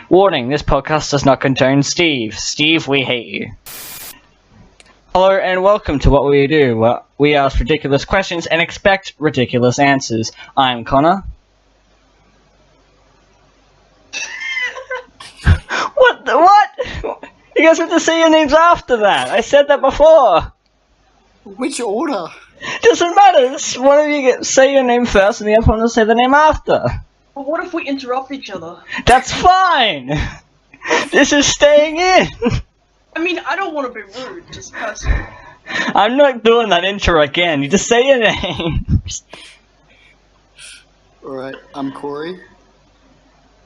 Warning, this podcast does not condone Steve. Steve, we hate you. Hello and welcome to What We Do, where we ask ridiculous questions and expect ridiculous answers. I'm Conor. What? You guys have to say your names after that. I said that before. Which order? Doesn't matter. Just one of you say your name first and the other one will say the name after. But what if we interrupt each other? That's fine. This is staying in. I mean, I don't want to be rude, just personally. I'm not doing that intro again. You just say your name. Alright, I'm Corey.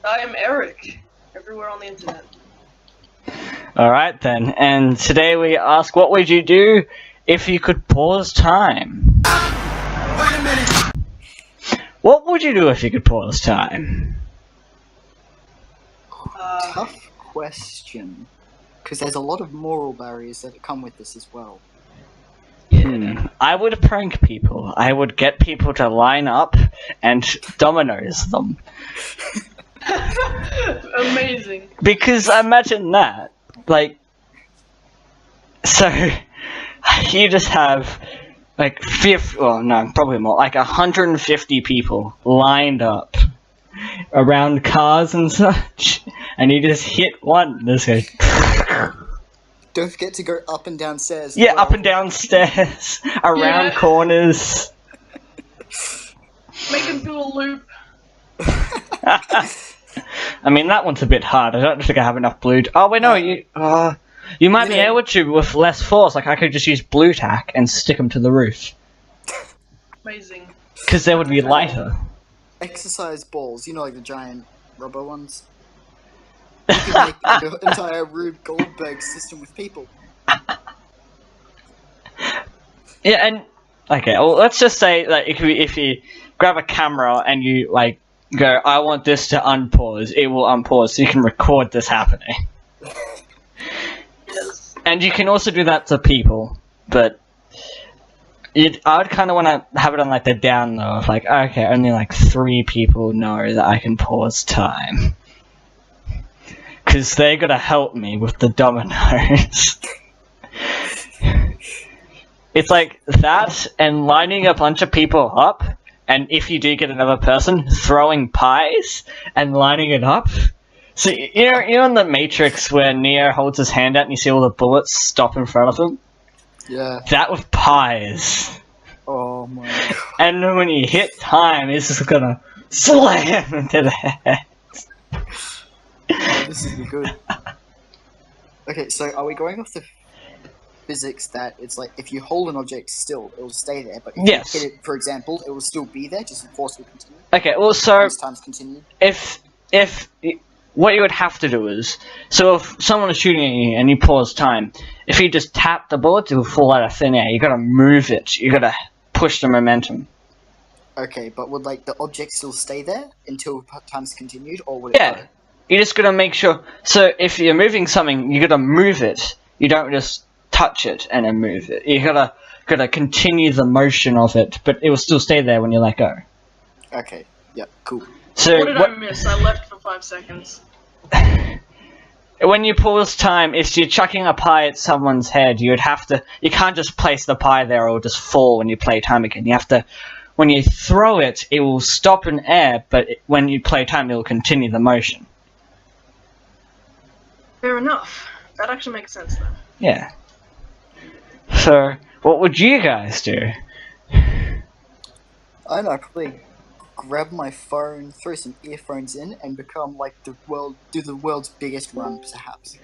I am Eric. Everywhere on the internet. Alright then, and today we ask, what would you do if you could pause time? Wait a minute! What would you do if you could pause time? Tough question. Because there's a lot of moral barriers that come with this as well. I would prank people. I would get people to line up and dominoes them. Amazing. Because imagine that. Like, so you just have like probably more, like 150 people lined up around cars and such, and you just hit one and this goes. Don't forget to go up and down stairs. Yeah, up and down stairs, around corners. Make him do a loop. I mean, that one's a bit hard. I don't think I have enough blue. Oh wait, no, you might be able to with less force. Like I could just use blue tack and stick them to the roof. Amazing. Because they would be lighter. Exercise balls, you know, like the giant rubber ones. You can make like an entire Rube Goldberg system with people. Yeah, and okay, well, let's just say that if you grab a camera and you like go, I want this to unpause, it will unpause, so you can record this happening. Yes. And you can also do that to people, but I would kind of want to have it on like the down low of like, okay, only like 3 people know that I can pause time. Because they're gonna help me with the dominoes. It's like that and lining a bunch of people up, and if you do get another person, throwing pies and lining it up. So you know in the Matrix where Neo holds his hand out and you see all the bullets stop in front of him? Yeah. That with pies. Oh my god. And then when you hit time, it's just gonna slam into the head. Oh, this is good. Okay, so are we going off the physics that it's like if you hold an object still, it will stay there, but if Yes. you hit it, for example, it will still be there, just the force will continue. Okay, well, so As time's continue. if what you would have to do is, so if someone is shooting at you and you pause time, if you just tap the bullet, it will fall out of thin air. You gotta move it. You gotta push the momentum. Okay, but would like the object still stay there until time's continued, or would it Yeah. go? You just gotta make sure. So if you're moving something, you gotta move it. You don't just touch it and then move it. You gotta continue the motion of it, but it will still stay there when you let go. Okay, yep, cool. So What did I miss? I left for 5 seconds. when you pause time, if you're chucking a pie at someone's head, you can't just place the pie there or just fall when you play time again. You have to, when you throw it, it will stop in air, but when you play time, it will continue the motion. Fair enough. That actually makes sense then. Yeah. So, what would you guys do? I don't know, I'd probably grab my phone, throw some earphones in, and become like do the world's biggest run, perhaps.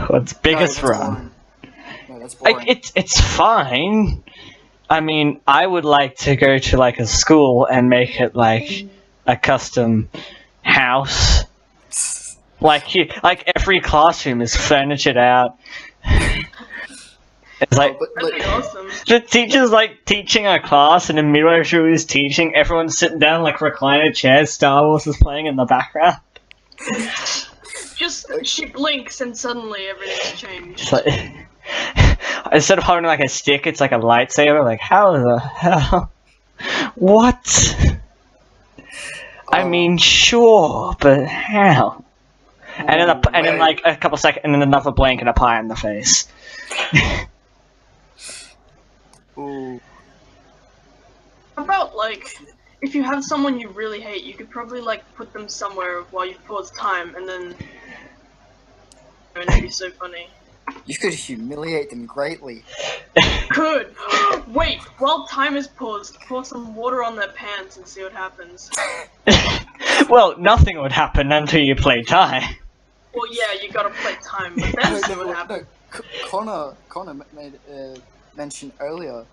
What's biggest No, that's run? boring. No, that's boring. Like, it's fine. I mean, I would like to go to like a school and make it like a custom house. Like every classroom is furnitured out. It's like That'd be awesome. the teacher's like teaching a class, and in midway through his teaching, everyone's sitting down like recliner chairs. Star Wars is playing in the background. Just, she blinks and suddenly everything's changed. It's like, instead of holding like a stick, it's like a lightsaber. Like, how the hell? What? I mean, sure, but how? and then and then like a couple seconds, and then another blank and a pie in the face. Ooh. How about, like, if you have someone you really hate, you could probably, like, put them somewhere while you pause time, and then... And it'd be so funny. You could humiliate them greatly. Could! Wait, while time is paused, pour some water on their pants and see what happens. Well, nothing would happen until you play time. Well, yeah, you gotta play time, but then see what No, happens. Connor made mention earlier.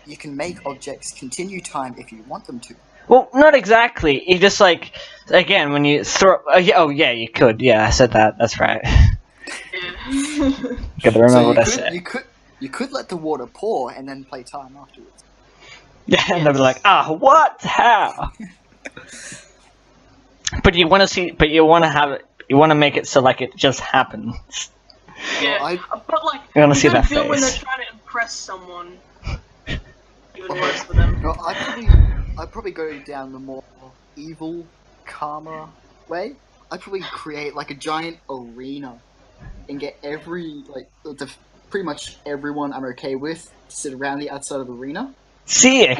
You can make objects continue time if you want them to. Well, not exactly. You just like, again, when you throw. Oh yeah, you could. Yeah, I said that. That's right. Yeah. Gotta remember So what I said. you could let the water pour and then play time afterwards. Yeah, and they'll be like, what? How? But you want to see. But you want to have it. You want to make it so like it just happens. Yeah, Well, but like, You wanna see gotta that do it when they're face. trying to impress someone. Even worse for them. No, I'd probably go down the more evil, calmer way. I'd probably create like a giant arena and get pretty much everyone I'm okay with to sit around the outside of the arena. Sick.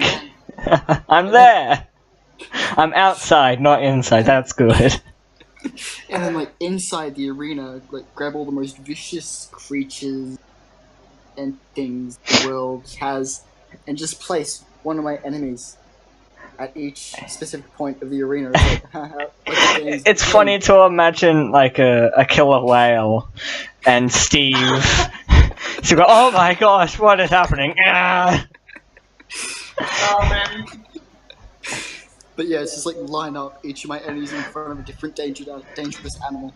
And I'm there. I'm outside, not inside. That's good. And then, like, inside the arena, like, grab all the most vicious creatures and things the world has, and just place one of my enemies at each specific point of the arena. It's like, haha, look at things. It's funny to imagine like a killer whale and Steve. So you go, oh my gosh, what is happening? Ah! Oh man. But yeah, it's just like line up each of my enemies in front of a different dangerous animal.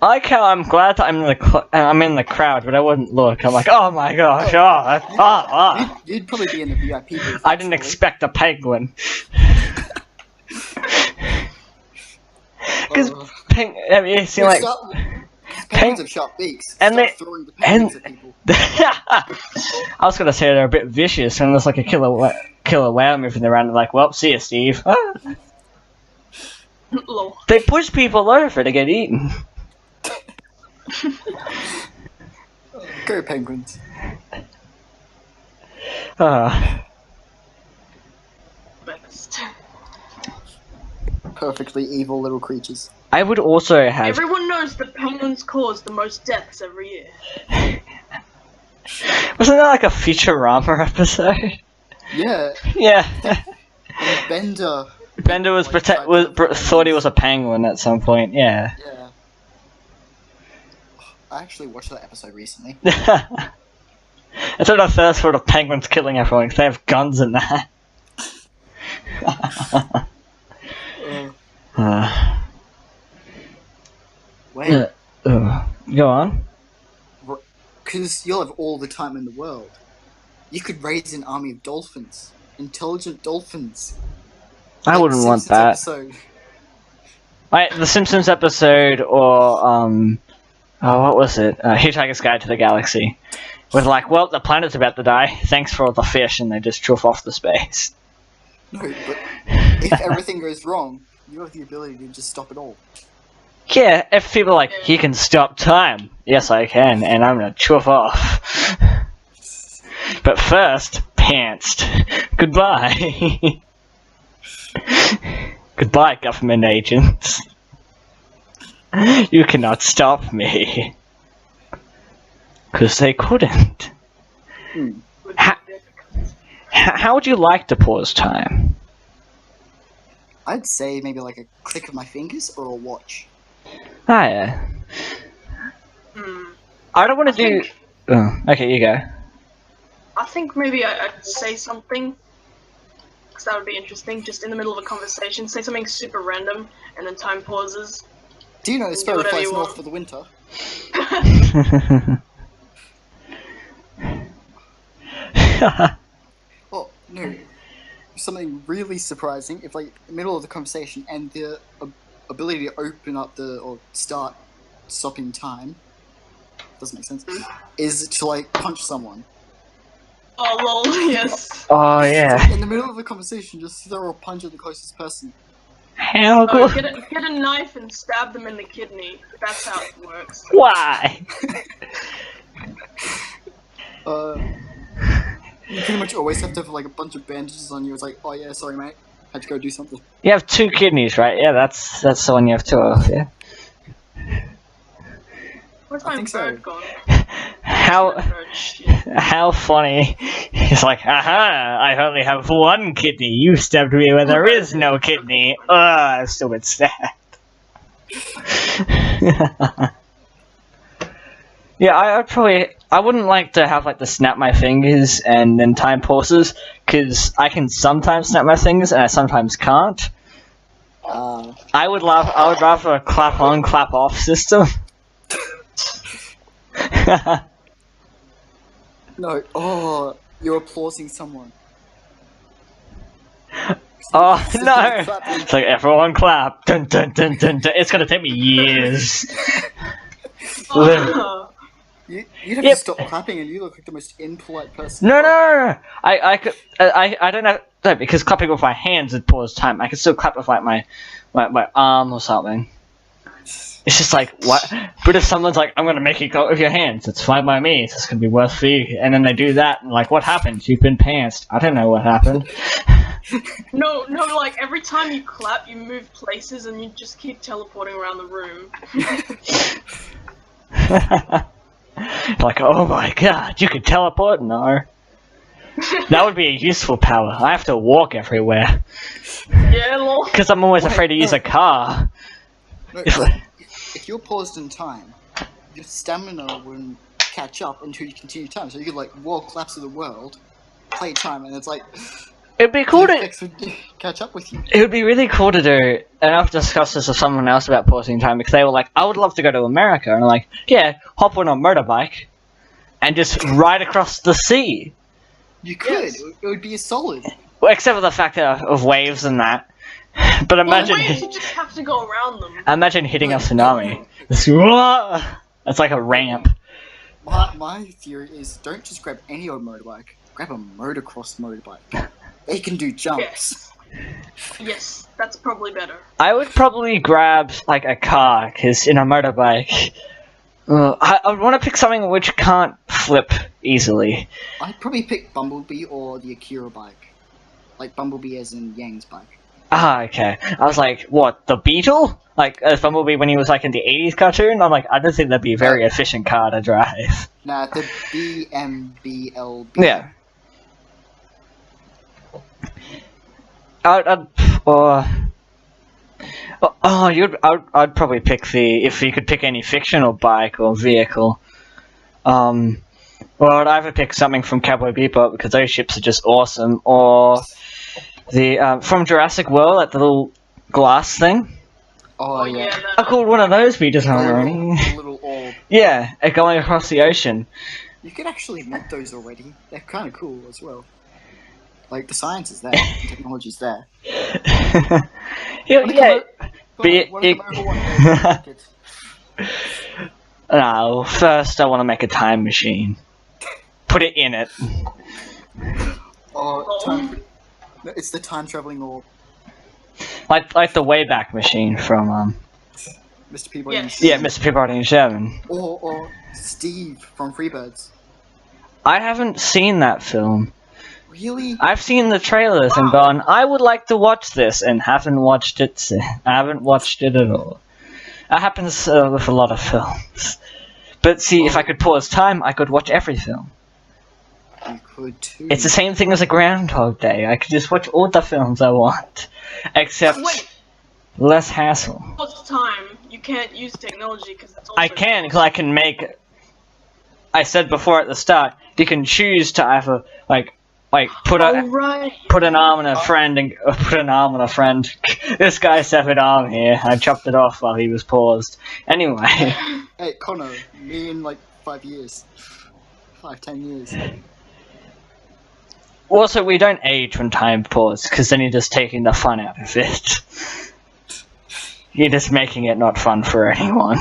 I like how I'm glad that I'm in the crowd, but I wouldn't look. I'm like, oh my gosh, You'd probably be in the VIP booth. I didn't actually. expect a penguin. Because Uh, have you seen like? penguins have sharp beaks. and Stop they- throwing the penguins at people. I was gonna say they're a bit vicious, and there's like a killer whale moving around. And like, well, see ya, Steve. Ah. Lol. They push people over to get eaten. Go penguins. Best. Perfectly evil little creatures. I would also have. Everyone knows that penguins cause the most deaths every year. Wasn't that like a Futurama episode? Yeah, Yeah. and Bender. Bender was like, tried to- thought he was a penguin at some point. Yeah. Yeah. I actually watched that episode recently. It's when I first thought of penguins killing everyone because they have guns in that. Wait, Go on. because you'll have all the time in the world. You could raise an army of dolphins. Intelligent dolphins. I Like wouldn't want Simpsons that. Episode. Like the Simpsons episode, or oh, what was it? Hitchhiker's Guide to the Galaxy, with like, well, the planet's about to die. Thanks for all the fish, and they just chuff off the space. No, but if everything goes wrong, you have the ability to just stop it all. Yeah, if people are like, he can stop time. Yes, I can, and I'm gonna chuff off. But first, pantsed. Goodbye. Goodbye, government agents. You cannot stop me. Because they couldn't. Hmm. Would Ha- be difficult. How would you like to pause time? I'd say maybe like a click of my fingers or a watch. Ah, yeah. I don't want to do... think- Oh, okay, you go. I think maybe I'd say something, because that would be interesting, just in the middle of a conversation, say something super random, and then time pauses. Do you know Do Sparrow whatever flies you north want. for the winter? Oh, no. Something really surprising, if like, in the middle of the conversation and the ability to open up or start stopping time, doesn't make sense, is to like punch someone. Oh lol, yes. Oh, yeah. In the middle of a conversation, just throw a punch at the closest person. How No, good? get a knife and stab them in the kidney. That's how it works. Why? You pretty much always have to have like a bunch of bandages on you. It's like, oh yeah, sorry mate, had to go do something. You have 2 kidneys, right? Yeah, that's the one you have 2 of. Yeah. Where's I my think so. bird gone? How Bird, shit. how funny? He's like, aha! I only have 1 kidney. You stabbed me where there is no kidney. Ugh, I've still been stabbed. Yeah, I wouldn't like to have like to snap my fingers and then time pauses, because I can sometimes snap my fingers and I sometimes can't. I would rather a clap on, clap off system. No, oh, you're applauding someone. Oh no! It's like everyone clap. Dun dun dun dun dun. It's gonna take me years. Oh, You'd have Yep. to stop clapping, and you look like the most impolite person. No. I don't have no, because clapping with my hands would pause time. I could still clap with like my arm or something. It's just like what? But if someone's like, I'm gonna make you clap with your hands, it's fine by me. It's gonna be worse for you. And then they do that, and like, what happened? You've been pantsed. I don't know what happened. no, like every time you clap, you move places and you just keep teleporting around the room. Like, oh my god, you can teleport? No. That would be a useful power. I have to walk everywhere. Yeah, lol. Because I'm always afraid to use a car. No, if you're paused in time, your stamina wouldn't catch up until you continue time. So you could like walk laps of the world, play time, and it's like It'd be cool to. effects would catch up with you. It would be really cool to do, and I've discussed this with someone else about pausing time, because they were like, I would love to go to America, and I'm like, yeah, hop on a motorbike, and just ride across the sea. You could. Yes. It would be a solid. Well, except for the fact of waves and that. But Well, imagine, waves, you just have to go around them. imagine hitting a tsunami. It's like a ramp. My theory is don't just grab any old motorbike. Grab a motocross motorbike. They can do jumps. Yes, that's probably better. I would probably grab like a car, because in a motorbike, I would want to pick something which can't flip easily. I'd probably pick Bumblebee or the Akira bike. Like Bumblebee as in Yang's bike. Ah, okay. I was like, what, the Beetle? Like, as Bumblebee when he was like in the 80s cartoon? I'm like, I don't think that'd be a very efficient car to drive. Nah, the BMBLB. Yeah. I'd probably pick if you could pick any fictional bike or vehicle. Well, I'd either pick something from Cowboy Bebop, because those ships are just awesome, or the from Jurassic World, like the little glass thing. Oh yeah. I called one of those be just A already. little orb. Yeah, going across the ocean. You could actually make those already. They're kind of cool as well. Like the science is there, the technology's there. Yeah. But No, first I want to make a time machine. Put it in it. It's the time traveling orb. Like the Wayback Machine from Mr. Peabody. Yes. yeah, Mr. Peabody and Sherman. Or Steve from Freebirds. I haven't seen that film. Really? I've seen the trailers and gone, I would like to watch this, and haven't watched it. I haven't watched it at all. That happens with a lot of films. But see, if I could pause time, I could watch every film. You could too. It's the same thing as a Groundhog Day. I could just watch all the films I want, except Wait, less hassle. what's time? You can't use technology because it's also. I can, because I can make. I said before at the start, you can choose to either put an arm on a friend and put an arm on a friend. This guy severed arm here. I chopped it off while he was paused. Anyway. Hey, Conor, me in like 5 years. 10 years. Also, we don't age when time pauses, because then you're just taking the fun out of it. You're just making it not fun for anyone.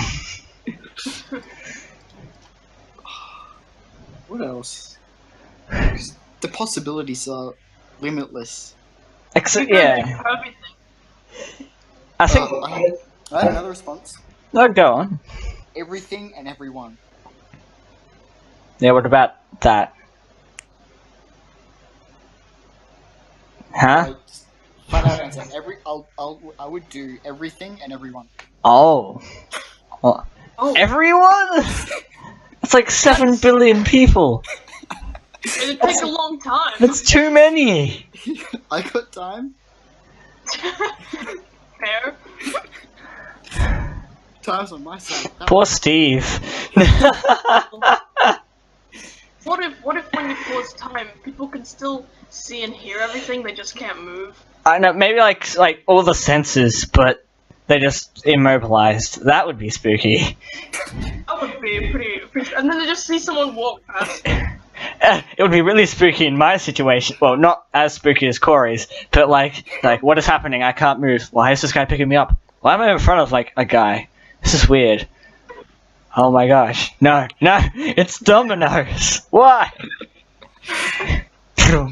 What else? The possibilities are limitless. Except, You can yeah. do everything. I think. I have another response. No, go on. Everything and everyone. Yeah, what about that? Huh? Like, just flat out answer. I would do everything and everyone. Oh. Well, Oh, everyone? It's like 7 billion people. it'd take a long time. That's too many. I got time. Fair. Time's on my side. Poor Steve. What if when you pause time, people can still see and hear everything, they just can't move? I know, maybe like all the senses, but they're just immobilized. That would be spooky. That would be pretty. And then they just see someone walk past. It would be really spooky in my situation. Well, not as spooky as Corey's, but like what is happening? I can't move. Why is this guy picking me up? Why am I in front of like a guy? This is weird. Oh my gosh. No, it's dominoes. Why? I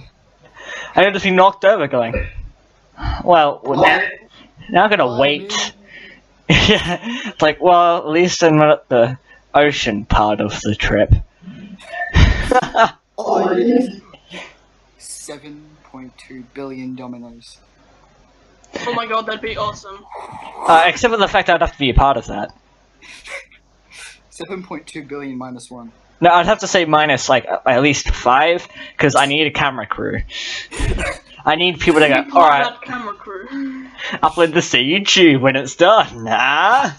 would just be knocked over going, well, now I'm gonna wait. Yeah, it's like, well, at least I'm not at the ocean part of the trip. 7.2 billion dominoes. Oh my god, that'd be awesome. Except for the fact I'd have to be a part of that. 7.2 billion minus 1. No, I'd have to say minus, like, at least 5, because I need a camera crew. I need people to go, alright, Camera crew. upload this to YouTube when it's done. Nah.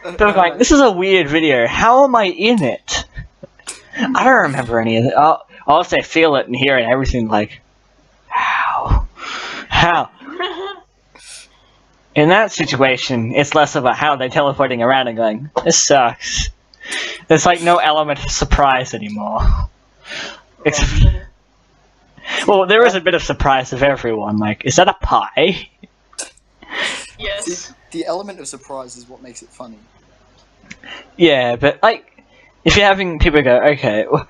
But I'm going, this is a weird video. How am I in it? I don't remember any of it. I'll say feel it and hear it and everything like, how? In that situation, it's less about how they're teleporting around and going, this sucks. There's like no element of surprise anymore. Well, there is a bit of surprise of everyone, like, is that a pie? Yes. The element of surprise is what makes it funny. Yeah, but like, if you're having people go, okay, well,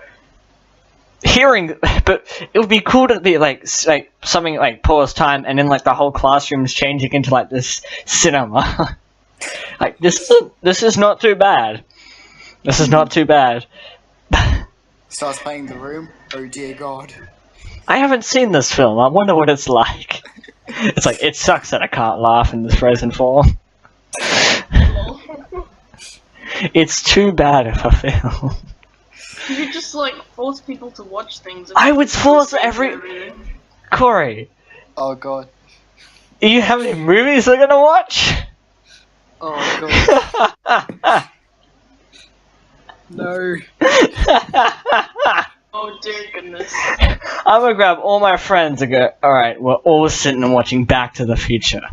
hearing, but it would be cool to be like something like pause time, and then like the whole classroom's changing into like this cinema. Like this is not too bad. This is not too bad. Starts playing The Room. Oh dear God. I haven't seen this film. I wonder what it's like. It's like, it sucks that I can't laugh in this frozen form. It's too bad of a film. You just like force people to watch things. I would force Corey, Oh God. do you have any movies they're gonna watch? Oh God. No. Oh dear goodness. I'm gonna grab all my friends and go, alright, we're all sitting and watching Back to the Future.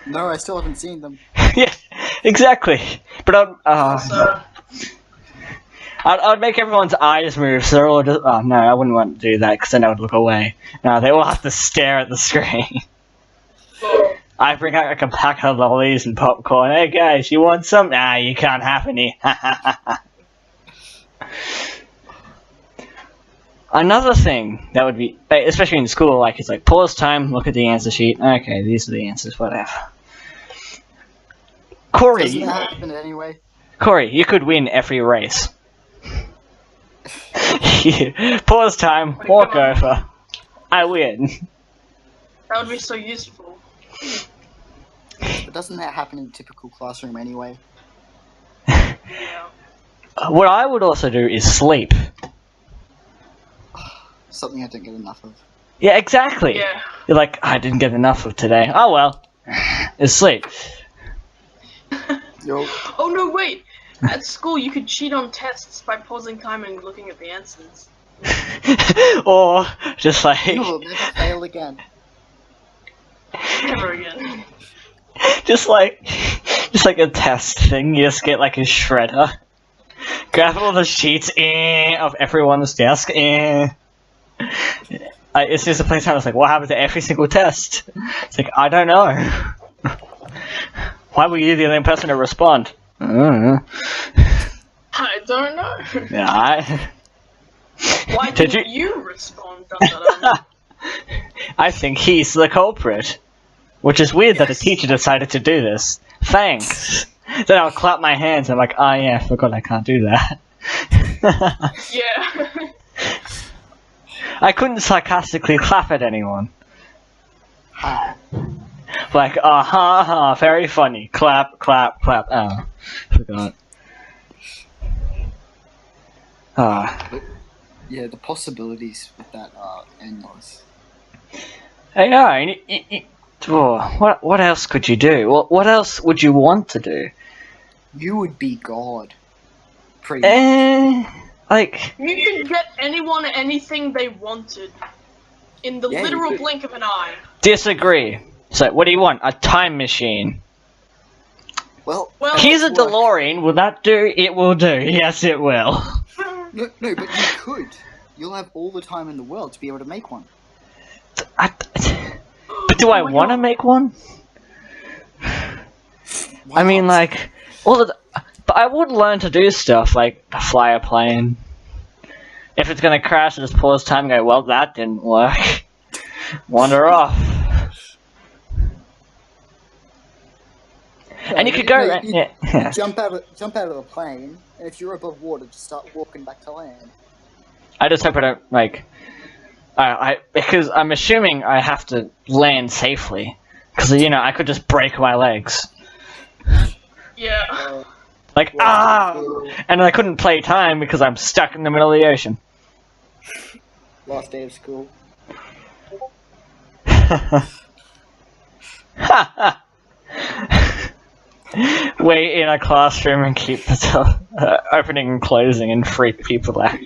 No, I still haven't seen them. Yeah, exactly. But I'd make everyone's eyes move, so they're all just... Oh, no, I wouldn't want to do that, because then I would look away. No, they all have to stare at the screen. I bring out like a pack of lollies and popcorn. Hey guys, you want some? Nah, you can't have any. Another thing that would be, especially in school, like, it's like, pause time, look at the answer sheet. Okay, these are the answers, whatever. Corey, Doesn't that happen anyway? Corey, you could win every race. Pause time, walk over. I win. That would be so useful. But doesn't that happen in a typical classroom anyway? Yeah. What I would also do is sleep. Something I don't get enough of. Yeah, exactly. Yeah. You're like, I didn't get enough of today. Oh well. It's sleep. Yo. Oh no, wait! At school, you could cheat on tests by pausing time and looking at the answers. Or just like You will never fail again. Never again. just like a test thing. You just get like a shredder. Grab all the sheets of everyone's desk. It's just a place where it's like, what happened to every single test? It's like, I don't know. Why were you the only person to respond? I don't know. I don't know. Yeah, Why Did didn't you respond? Dun, dun, dun. I think he's the culprit. Which is weird that a Yes. teacher decided to do this. Thanks. Then I'll clap my hands and I'm like, oh yeah, I forgot I can't do that. Yeah. I couldn't sarcastically clap at anyone. Ha. Like, ah ha ha, very funny. Clap, clap, clap. Oh, forgot. Ah. Yeah, the possibilities with that are endless. I know. What else could you do? What else would you want to do? You would be God. Pretty much. Like, You could get anyone anything they wanted. In the Yeah, you literal could. blink of an eye. disagree. So, what do you want? A time machine. Well, Well, Here's a work. DeLorean. Will that do? It will do. Yes, it will. No, but you could. You'll have all the time in the world to be able to make one. But do I Oh my want to God. make one? Why I mean, not? like, but I would learn to do stuff like fly a plane. If it's gonna crash, I just pause time and go, well, that didn't work. Wander off. And you could go. No, you- Yeah. jump out of the plane, and if you're above water, just start walking back to land. I just hope I don't like. Because I'm assuming I have to land safely. Because I could just break my legs. Yeah. Like and I couldn't play time because I'm stuck in the middle of the ocean. Last day of school. Wait in a classroom and keep the opening and closing and freak people out.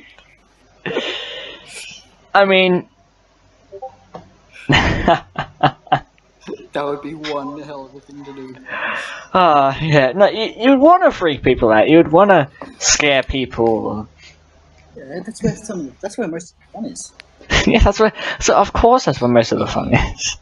I mean, That would be one hell of a thing to do. yeah, no, you'd want to freak people out. You'd want to scare people. Yeah, that's where most of the fun is. Yeah, that's where. So of course, that's where most of the fun is.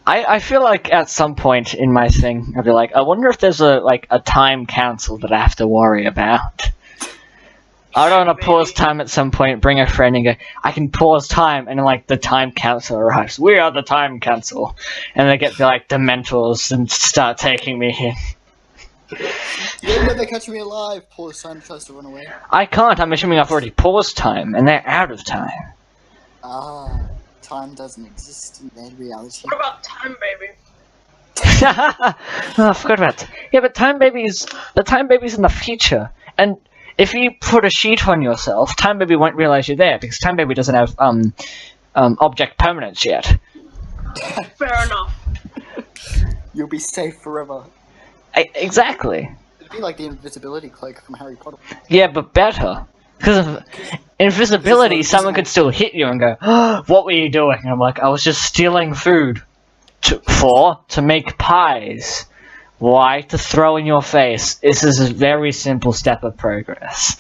I feel like at some point in my thing, I'd be like, I wonder if there's a time council that I have to worry about. I don't want to pause time at some point, bring a friend and go, I can pause time, and then the time council arrives. We are the time council. And they get the Dementors and start taking me in. Yeah, they're catching me alive. Poor son tries to run away. I can't, I'm assuming I've already paused time, and they're out of time. Time doesn't exist in their reality. What about Time Baby? Oh, I forgot about that. Yeah, but the Time Baby's in the future, and if you put a sheet on yourself, Time Baby won't realize you're there, because Time Baby doesn't have, object permanence yet. Fair enough. You'll be safe forever. Exactly. It'd be like the invisibility cloak from Harry Potter. Yeah, but better. Because of invisibility, someone could still hit you and go, oh, what were you doing? And I'm like, I was just stealing food. To make pies. Why? To throw in your face. This is a very simple step of progress.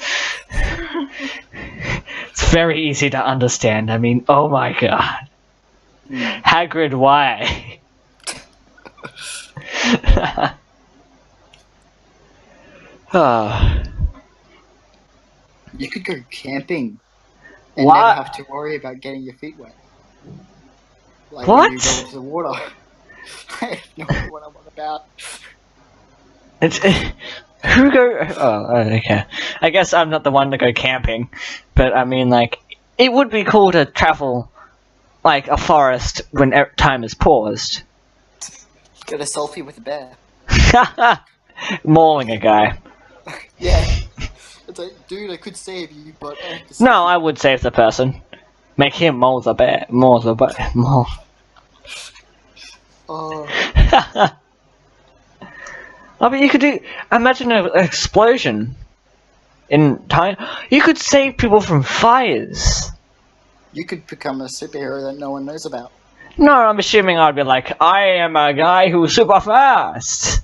It's very easy to understand. I mean, oh my god. Hagrid, why? Oh. You could go camping and What? never have to worry about getting your feet wet. Like What? when you go into the water. I have no idea what I'm on about. It's who go? Oh, okay. I guess I'm not the one to go camping, but I mean, it would be cool to travel, a forest when time is paused. Get a selfie with a bear. Mauling a guy. Yeah. It's like, dude, I could save you, but I have to No, I would save the person. Make him maul the bear. Maul the bear. Maul. Oh, Oh, but you could do. Imagine an explosion in time. You could save people from fires. you could become a superhero that no one knows about. No, I'm assuming I'd be like, I am a guy who's super fast.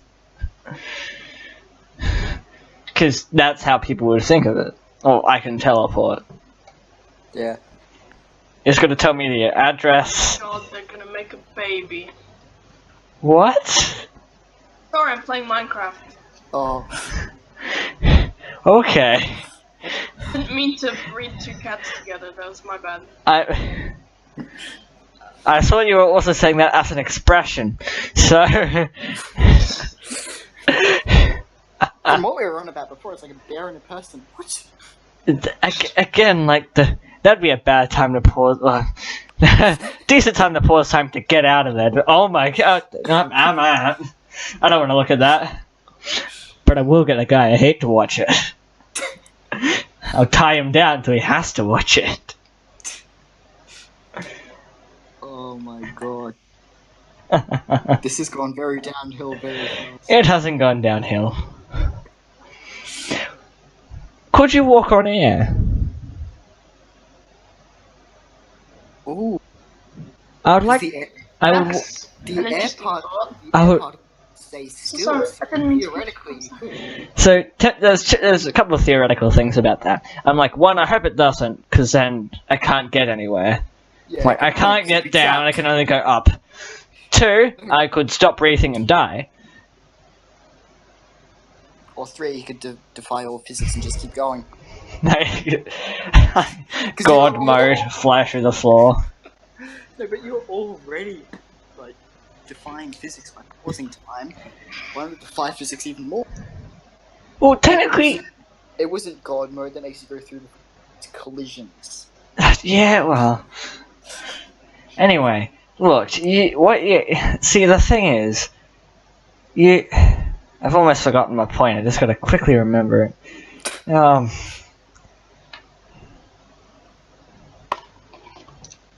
Because that's how people would think of it. Oh, I can teleport. Yeah. It's going to tell me the address. God, they're gonna make a baby. What? Sorry, I'm playing Minecraft. Oh. Okay. didn't mean to breed two cats together. That was my bad. I thought you were also saying that as an expression, so. And what we were on about before, it's like a bear and a person. What? Again, like that'd be a bad time to pause. Decent time to pause. Time to get out of there. But, oh my god, I'm out. I don't want to look at that. But I will get a guy. I hate to watch it. I'll tie him down until he has to watch it. Oh my god. This has gone very downhill very fast. It hasn't gone downhill. Could you walk on air? Ooh. I would like. I would. That's The an air interesting part. thought. The I air would- part stays So still. sorry, So I didn't mean to- theoretically, you could. So there's a couple of theoretical things about that. I'm like, one, I hope it doesn't, because then I can't get anywhere. Yeah, Like I can't get down. I can only go up. Two, I could stop breathing and die. Or three, you could defy all physics and just keep going. God mode, fly through the floor. No, but you're already like defying physics by pausing time. Why not defy physics even more? Well, technically, It wasn't God mode that makes you go through the collisions. yeah. Well, anyway, look. See, the thing is, I've almost forgotten my point. I just gotta quickly remember it.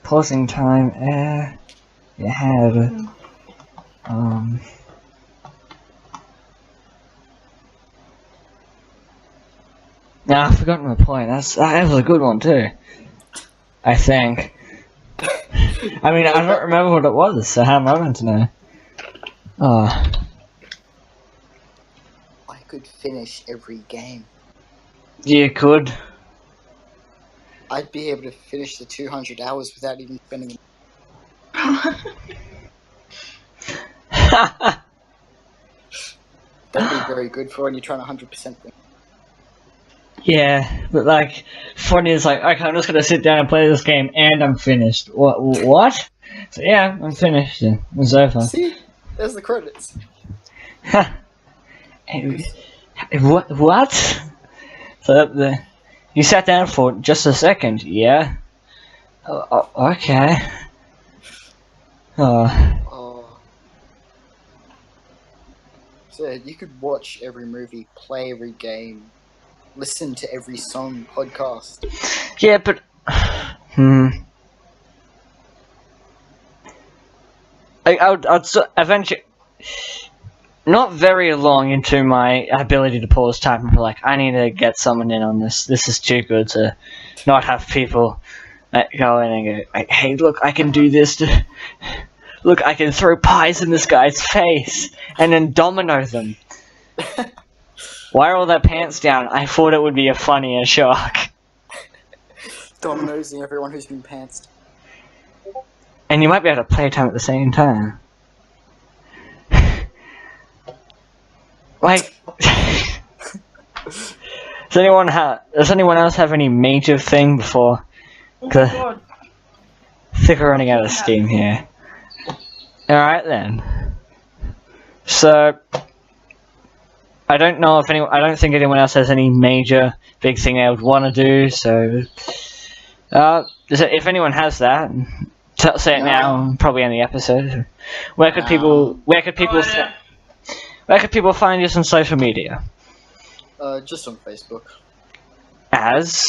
Pausing time. You had. No, I've forgotten my point. That was a good one too. I think. I mean, I don't remember what it was, so how am I meant to know? Oh. I could finish every game. You could. I'd be able to finish the 200 hours without even spending. That'd be very good for when you're trying to 100% thing. Yeah, but like, funny is like, okay, I'm just gonna sit down and play this game and I'm finished. What? So yeah, I'm finished. It's over. See? There's the credits. What? So you sat down for just a second, yeah? Okay. Oh. So you could watch every movie, play every game, listen to every song, podcast. Yeah, but I'd eventually, not very long into my ability to pause time, I'm like, I need to get someone in on this. This is too good to not have people go in and go, like, hey, look, I can do this. Look, I can throw pies in this guy's face and then domino them. Why are all their pants down? I thought it would be a funnier shock. Dominoes and everyone who's been pantsed. And you might be able to play time at the same time. Like, does anyone else have any major thing before? Oh my Cause god. I think we're running out of steam here. Alright then. So, I don't think anyone else has any major big thing they would want to do, so if anyone has that, say it now, probably end the episode. Where could people find you on social media? Just on Facebook. As?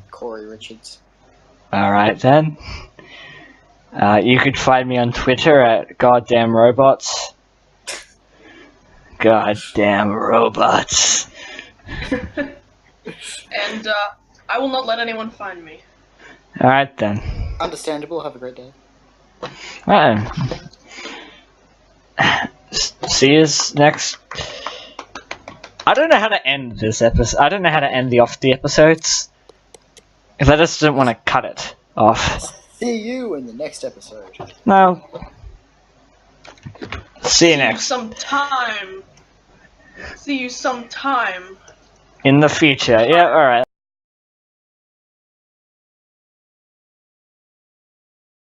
Corey Richards. Alright then. You could find me on Twitter at Goddamn Robots. Goddamn robots. And I will not let anyone find me. Alright then. Understandable. Have a great day. Alright. See you next. I don't know how to end this episode. I don't know how to end the episodes. If I just didn't want to cut it off. See you in the next episode. No. See you next. See you sometime. In the future. Yeah, alright.